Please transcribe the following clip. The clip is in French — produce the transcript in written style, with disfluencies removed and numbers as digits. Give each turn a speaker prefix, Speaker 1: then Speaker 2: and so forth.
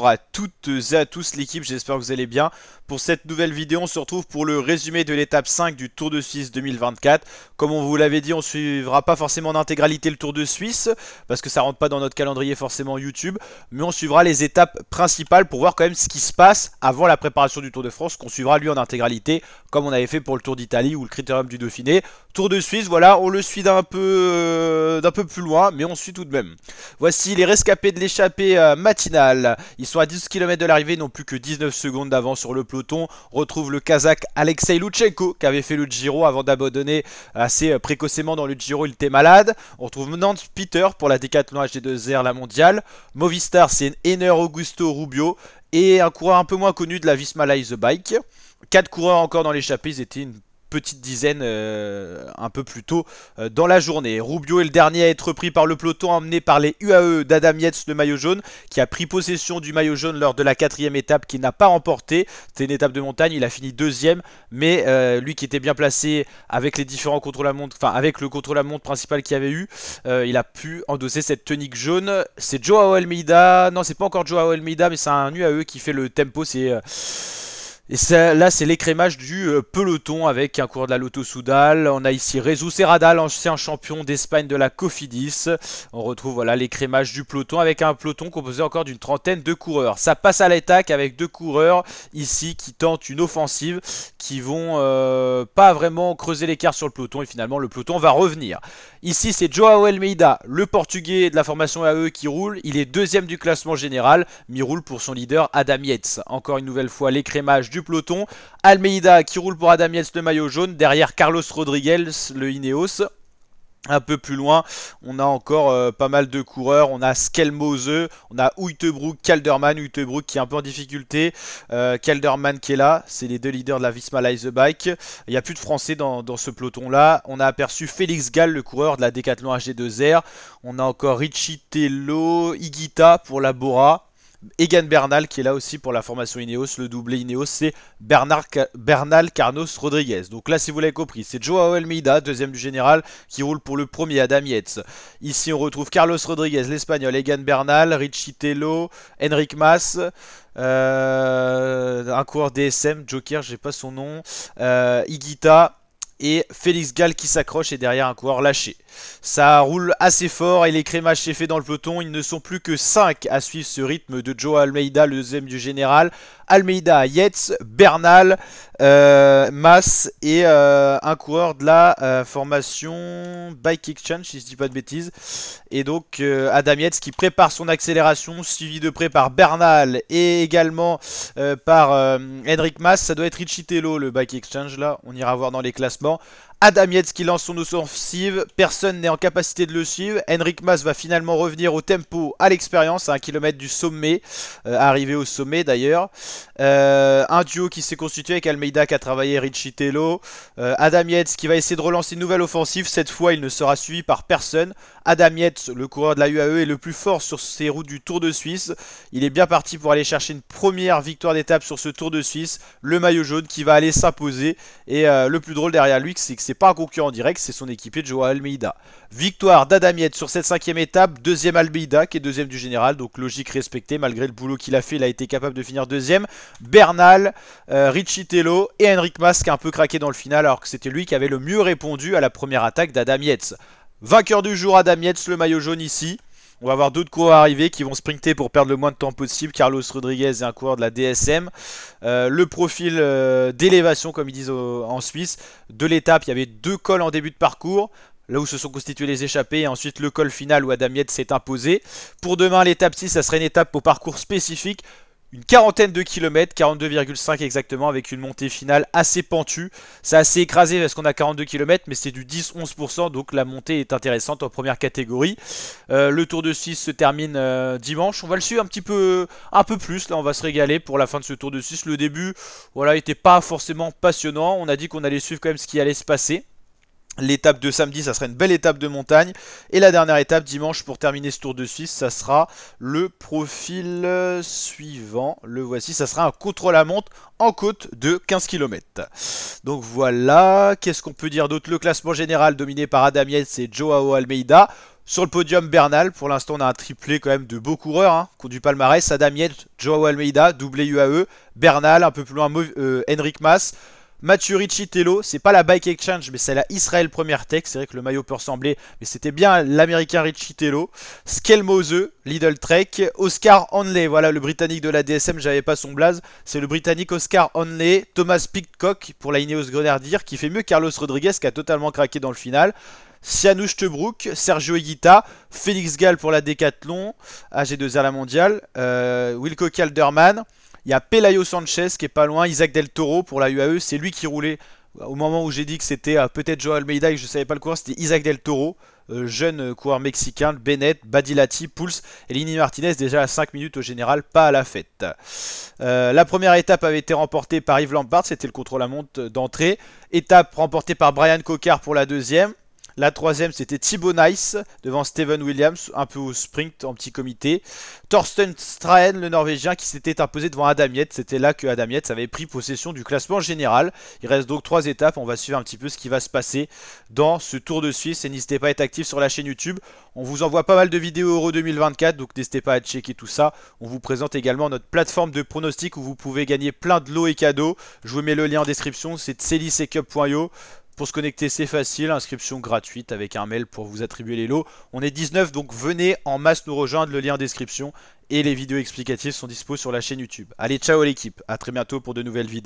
Speaker 1: bonjour à toutes et à tous l'équipe, j'espère que vous allez bien. Pour cette nouvelle vidéo, on se retrouve pour le résumé de l'étape 5 du Tour de Suisse 2024. Comme on vous l'avait dit, on suivra pas forcément en intégralité le Tour de Suisse, parce que ça rentre pas dans notre calendrier forcément YouTube, mais on suivra les étapes principales pour voir quand même ce qui se passe avant la préparation du Tour de France, qu'on suivra lui en intégralité, comme on avait fait pour le Tour d'Italie ou le Critérium du Dauphiné. Tour de Suisse, voilà, on le suit d'un peu plus loin, mais on suit tout de même. Voici les rescapés de l'échappée matinale. Ils sont à 10 km de l'arrivée, n'ont plus que 19 secondes d'avance sur le peloton. On retrouve le Kazakh Alexei Lutsenko qui avait fait le Giro avant d'abandonner assez précocement dans le Giro, il était malade. On retrouve Nance Peter pour la Decathlon HD2R, la mondiale. Movistar, c'est Ener Augusto Rubio. Et un coureur un peu moins connu de la Visma Leise Bike. 4 coureurs encore dans l'échappée, ils étaient une petite dizaine un peu plus tôt dans la journée. Rubio est le dernier à être pris par le peloton, emmené par les UAE d'Adam Yates, le maillot jaune, qui a pris possession du maillot jaune lors de la 4e étape, qu'il n'a pas remporté. C'était une étape de montagne, il a fini 2e, mais lui qui était bien placé avec les différents contre-la-montre, enfin avec le contre-la-montre principal qu'il y avait eu, il a pu endosser cette tunique jaune. C'est Joao Almeida, non c'est pas encore Joao Almeida, mais c'est un UAE qui fait le tempo, c'est... Et ça, là, c'est l'écrémage du peloton avec un coureur de la Lotto Soudal. On a ici Jesus Serradal, ancien champion d'Espagne de la Cofidis. On retrouve voilà l'écrémage du peloton avec un peloton composé encore d'une trentaine de coureurs. Ça passe à l'attaque avec deux coureurs ici qui tentent une offensive, qui vont pas vraiment creuser l'écart sur le peloton et finalement le peloton va revenir. Ici, c'est Joao Almeida, le portugais de la formation AE qui roule. Il est deuxième du classement général, mais il roule pour son leader Adam Yates. Encore une nouvelle fois l'écrémage du peloton. Almeida qui roule pour Adam Yates, le maillot jaune. Derrière Carlos Rodriguez, le Ineos. Un peu plus loin, on a encore pas mal de coureurs. On a Skelmose, on a Uijtebroek, Kelderman. Uijtebroek qui est un peu en difficulté. Kelderman qui est là. C'est les deux leaders de la Visma Leise Bike. Il n'y a plus de Français dans ce peloton-là. On a aperçu Félix Gall, le coureur de la Decathlon HD2R. On a encore Richie Tello, Higuita pour la Bora. Egan Bernal qui est là aussi pour la formation Ineos, le doublé Ineos, c'est Bernal Carlos Rodriguez. Donc là, si vous l'avez compris, c'est Joao Almeida, deuxième du général, qui roule pour le premier Adam Yates. Ici, on retrouve Carlos Rodriguez, l'espagnol, Egan Bernal, Richie Tello, Enric Mas, un coureur DSM, Joker, j'ai pas son nom, Higuita. Et Félix Gall qui s'accroche et derrière un coureur lâché. Ça roule assez fort et les crémages s'est fait dans le peloton. Ils ne sont plus que 5 à suivre ce rythme de Joao Almeida, le deuxième du général. Almeida, Yates, Bernal, Mas et un coureur de la formation Bike Exchange, si je dis pas de bêtises. Et donc Adam Yates qui prépare son accélération, suivi de près par Bernal et également par Enric Mas. Ça doit être Richie Tello, le Bike Exchange là. On ira voir dans les classements. Adam Yates qui lance son offensive, personne n'est en capacité de le suivre. Enric Mas va finalement revenir au tempo, à l'expérience, à 1 km du sommet, arrivé au sommet d'ailleurs. Un duo qui s'est constitué avec Almeida qui a travaillé Richie Tello. Adam Yates qui va essayer de relancer une nouvelle offensive, cette fois il ne sera suivi par personne. Adam Yates, le coureur de la UAE, est le plus fort sur ces routes du Tour de Suisse. Il est bien parti pour aller chercher une première victoire d'étape sur ce Tour de Suisse. Le maillot jaune qui va aller s'imposer. Et le plus drôle derrière lui, c'est que c'est pas un concurrent direct, c'est son équipier Joao Almeida. Victoire d'Adam Yates sur cette 5e étape. Deuxième Almeida qui est deuxième du général. Donc logique respectée, malgré le boulot qu'il a fait, il a été capable de finir deuxième. Bernal, Richie Tello et Enric Mas qui a un peu craqué dans le final alors que c'était lui qui avait le mieux répondu à la première attaque d'Adam Yates. Vainqueur du jour, Adam Yates, le maillot jaune ici. On va avoir d'autres coureurs arriver qui vont sprinter pour perdre le moins de temps possible. Carlos Rodriguez et un coureur de la DSM. Le profil d'élévation, comme ils disent en Suisse, de l'étape. Il y avait 2 cols en début de parcours. Là où se sont constitués les échappées. Et ensuite le col final où Adam Yates s'est imposé. Pour demain, l'étape 6, ça serait une étape au parcours spécifique. Une quarantaine de kilomètres, 42,5 exactement, avec une montée finale assez pentue. C'est assez écrasé parce qu'on a 42 km, mais c'est du 10-11%, donc la montée est intéressante en première catégorie. Le Tour de Suisse se termine dimanche. On va le suivre un peu plus, là on va se régaler pour la fin de ce Tour de Suisse. Le début, voilà, n'était pas forcément passionnant. On a dit qu'on allait suivre quand même ce qui allait se passer. L'étape de samedi, ça sera une belle étape de montagne. Et la dernière étape, dimanche, pour terminer ce Tour de Suisse, ça sera le profil suivant. Le voici, ça sera un contre-la-montre en côte de 15 km. Donc voilà, qu'est-ce qu'on peut dire d'autre? Le classement général dominé par Adam Yates et Joao Almeida. Sur le podium, Bernal. Pour l'instant, on a un triplé quand même de beaux coureurs hein, qui ont du palmarès. Adam Yates, Joao Almeida, doublé UAE. Bernal, un peu plus loin, Henrik Mas. Mathieu Ricci-Tello, c'est pas la Bike Exchange, mais c'est la Israel Premier Tech. C'est vrai que le maillot peut ressembler, mais c'était bien l'américain Ricci-Tello. Skelmose, Lidl Trek. Oscar Hanley, voilà le britannique de la DSM, j'avais pas son blaze. C'est le britannique Oscar Hanley. Thomas Pidcock pour la Ineos Grenadier, qui fait mieux Carlos Rodriguez, qui a totalement craqué dans le final. Sianouche Tebrouk, Sergio Higuita, Félix Gall pour la Décathlon, AG2R la mondiale, Wilco Calderman. Il y a Pelayo Sanchez qui est pas loin, Isaac Del Toro pour la UAE, c'est lui qui roulait au moment où j'ai dit que c'était peut-être Joao Almeida et que je ne savais pas le coureur, c'était Isaac Del Toro, jeune coureur mexicain, Bennett, Badilati, Pouls et Lini Martinez déjà à 5 minutes au général, pas à la fête. La première étape avait été remportée par Yves Lampard, c'était le contre-la-montre d'entrée. Étape remportée par Brian Cocard pour la deuxième. La troisième, c'était Thibaut Nice devant Steven Williams, un peu au sprint en petit comité. Thorsten Strahen, le Norvégien, qui s'était imposé devant Adam Yates. C'était là que Adam Yates avait pris possession du classement général. Il reste donc 3 étapes. On va suivre un petit peu ce qui va se passer dans ce Tour de Suisse. Et n'hésitez pas à être actif sur la chaîne YouTube. On vous envoie pas mal de vidéos Euro 2024, donc n'hésitez pas à checker tout ça. On vous présente également notre plateforme de pronostics où vous pouvez gagner plein de lots et cadeaux. Je vous mets le lien en description, c'est celisecup.io. Pour se connecter, c'est facile, inscription gratuite avec un mail pour vous attribuer les lots. On est 19, donc venez en masse nous rejoindre, le lien en description. Et les vidéos explicatives sont dispo sur la chaîne YouTube. Allez, ciao l'équipe, à très bientôt pour de nouvelles vidéos.